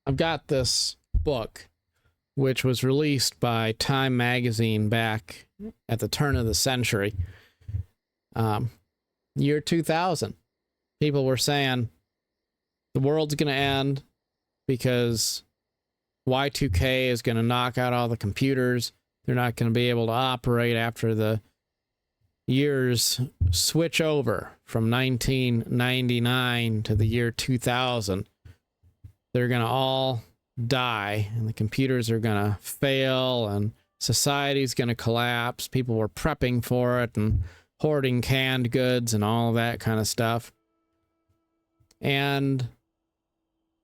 I've got this book, which was released by Time magazine back at the turn of the century. Year 2000. People were saying the world's going to end because Y2K is going to knock out all the computers. They're not going to be able to operate after the years switch over from 1999 to the year 2000. They're going to all die, and the computers are going to fail, and society's going to collapse. People were prepping for it and hoarding canned goods and all that kind of stuff. And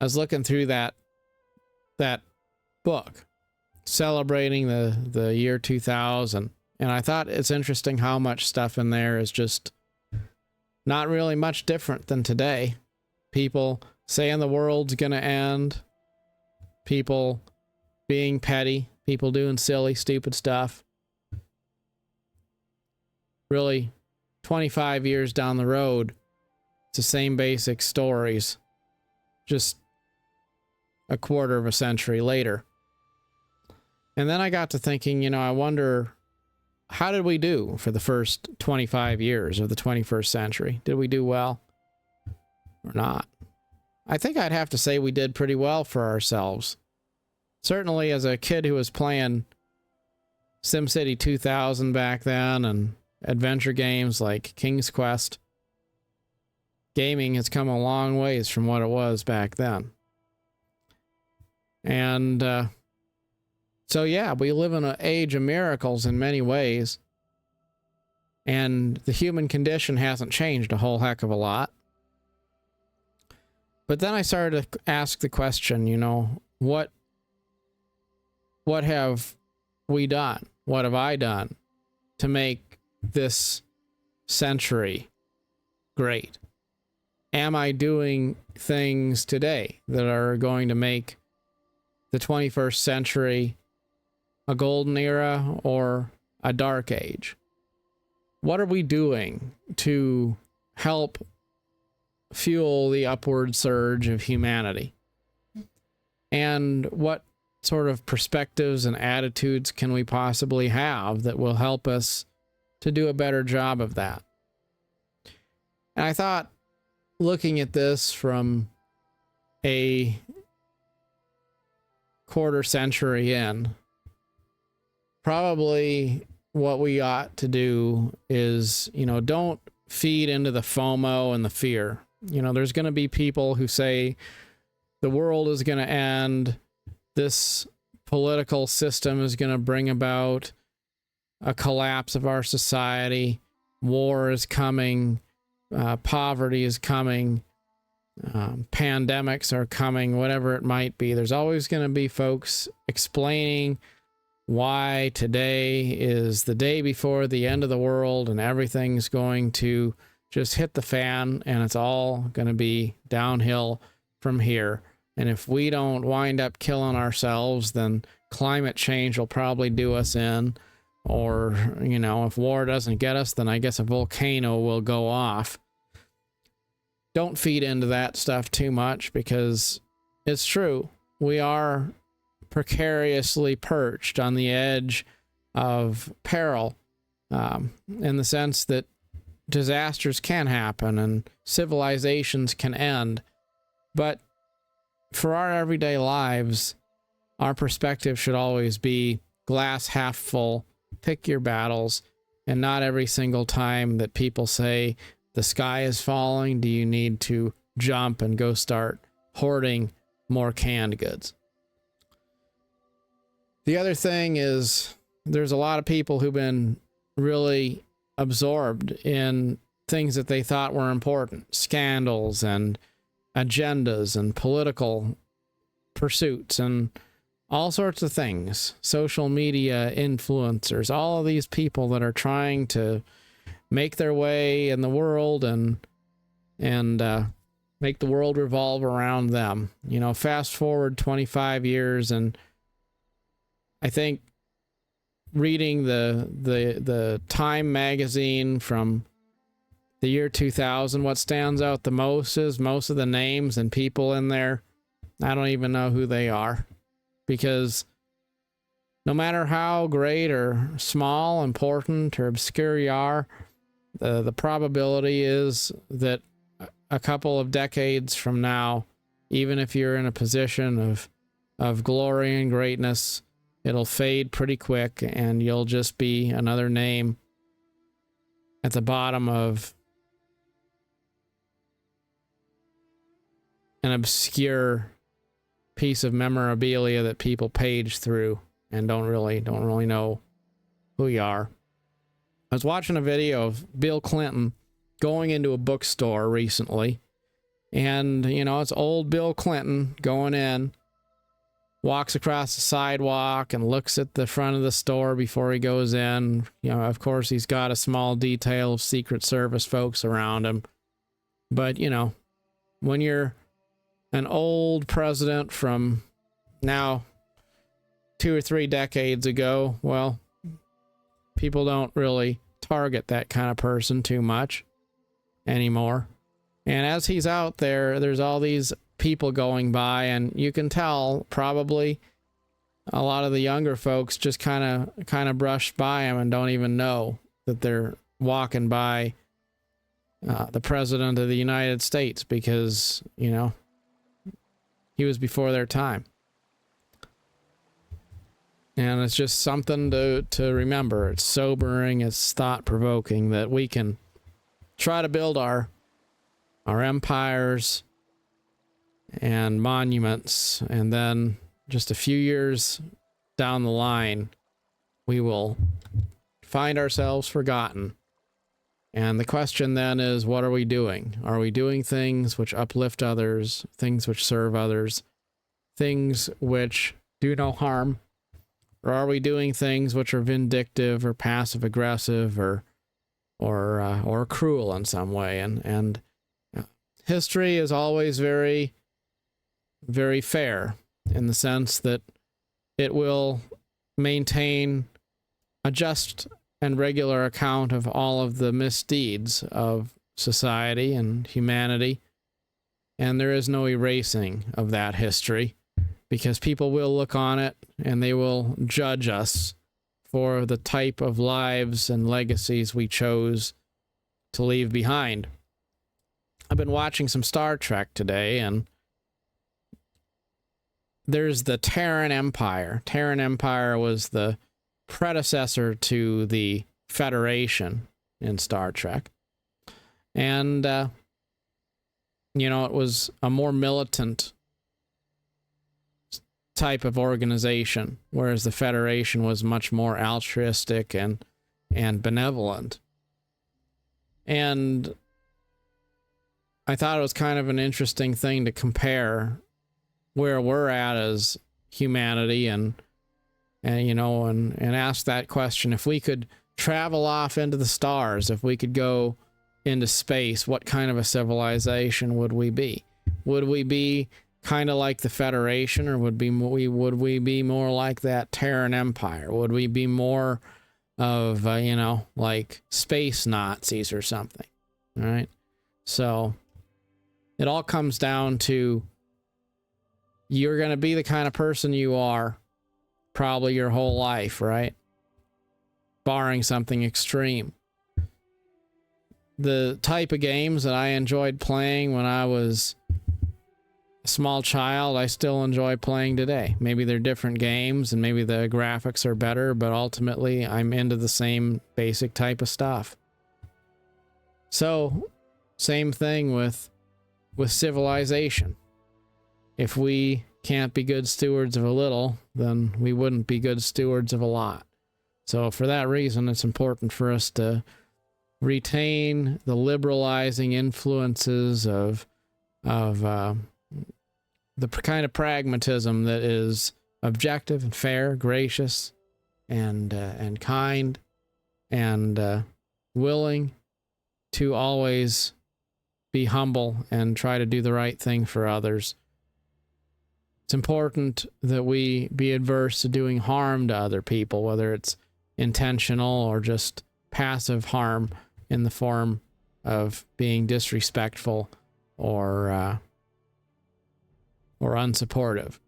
I was looking through that book, celebrating the year 2000, and I thought it's interesting how much stuff in there is just not really much different than today. People saying the world's going to end, people being petty, people doing silly, stupid stuff. Really, 25 years down the road, it's the same basic stories, just a quarter of a century later. And then I got to thinking, I wonder, how did we do for the first 25 years of the 21st century? Did we do well or not? I think I'd have to say we did pretty well for ourselves. Certainly as a kid who was playing SimCity 2000 back then and adventure games like King's Quest, gaming has come a long ways from what it was back then. And so yeah, we live in an age of miracles in many ways, and the human condition hasn't changed a whole heck of a lot. But then I started to ask the question, what have we done? What have I done to make this century great? Am I doing things today that are going to make the 21st century a golden era or a dark age? What are we doing to help fuel the upward surge of humanity? And what sort of perspectives and attitudes can we possibly have that will help us to do a better job of that? And I thought, looking at this from a quarter century in, probably what we ought to do is, don't feed into the FOMO and the fear. There's going to be people who say the world is going to end, this political system is going to bring about a collapse of our society, war is coming, poverty is coming, pandemics are coming, whatever it might be. There's always going to be folks explaining why today is the day before the end of the world and everything's going to just hit the fan and it's all going to be downhill from here. And if we don't wind up killing ourselves, then climate change will probably do us in. Or, if war doesn't get us, then I guess a volcano will go off. Don't feed into that stuff too much, because it's true. We are precariously perched on the edge of peril, in the sense that disasters can happen and civilizations can end. But for our everyday lives, our perspective should always be glass half full. Pick your battles, and not every single time that people say the sky is falling do you need to jump and go start hoarding more canned goods. The other thing is, there's a lot of people who've been really absorbed in things that they thought were important, scandals and agendas and political pursuits and all sorts of things, social media influencers, all of these people that are trying to make their way in the world and make the world revolve around them. Fast forward 25 years, and I think reading the Time magazine from the year 2000, what stands out the most is most of the names and people in there I don't even know who they are, because no matter how great or small, important or obscure you are, the probability is that a couple of decades from now, even if you're in a position of glory and greatness, it'll fade pretty quick, and you'll just be another name at the bottom of an obscure piece of memorabilia that people page through and don't really know who you are. I was watching a video of Bill Clinton going into a bookstore recently, and it's old Bill Clinton going in, walks across the sidewalk and looks at the front of the store before he goes in. Of course, he's got a small detail of Secret Service folks around him. But, when you're an old president from now 2 or 3 decades ago, well, people don't really target that kind of person too much anymore. And as he's out there, there's all these people going by, and you can tell probably a lot of the younger folks just kind of brush by him and don't even know that they're walking by the president of the United States, because he was before their time. And it's just something to remember. It's sobering, it's thought-provoking that we can try to build our empires and monuments, and then just a few years down the line, we will find ourselves forgotten. And the question then is, what are we doing? Are we doing things which uplift others, things which serve others, things which do no harm? Or are we doing things which are vindictive or passive aggressive or cruel in some way? And history is always very, very fair in the sense that it will maintain a just and regular account of all of the misdeeds of society and humanity. And there is no erasing of that history, because people will look on it and they will judge us for the type of lives and legacies we chose to leave behind. I've been watching some Star Trek today, and there's the Terran Empire. Terran Empire was the predecessor to the Federation in Star Trek. And, it was a more militant type of organization, whereas the Federation was much more altruistic and benevolent. And I thought it was kind of an interesting thing to compare where we're at as humanity and ask that question. If we could travel off into the stars, if we could go into space, what kind of a civilization would we be? Would we be kind of like the Federation, or would we be more like that Terran Empire? Would we be more of like space Nazis or something? All right. So it all comes down to, you're going to be the kind of person you are probably your whole life, right? Barring something extreme. The type of games that I enjoyed playing when I was a small child, I still enjoy playing today. Maybe they're different games and maybe the graphics are better, but ultimately I'm into the same basic type of stuff. So, same thing with civilization. If we can't be good stewards of a little, then we wouldn't be good stewards of a lot. So for that reason, it's important for us to retain the liberalizing influences of the kind of pragmatism that is objective and fair, gracious, and kind, and willing to always be humble and try to do the right thing for others. It's important that we be adverse to doing harm to other people, whether it's intentional or just passive harm in the form of being disrespectful or or unsupportive.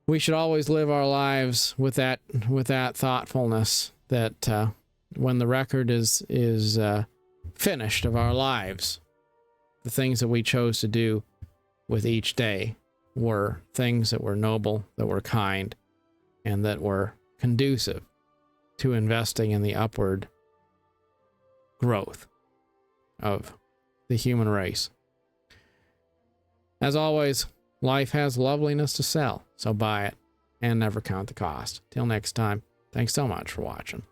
We should always live our lives with that thoughtfulness that when the record is finished of our lives, the things that we chose to do with each day were things that were noble, that were kind, and that were conducive to investing in the upward growth of the human race. As always, life has loveliness to sell, so buy it and never count the cost. Till next time, thanks so much for watching.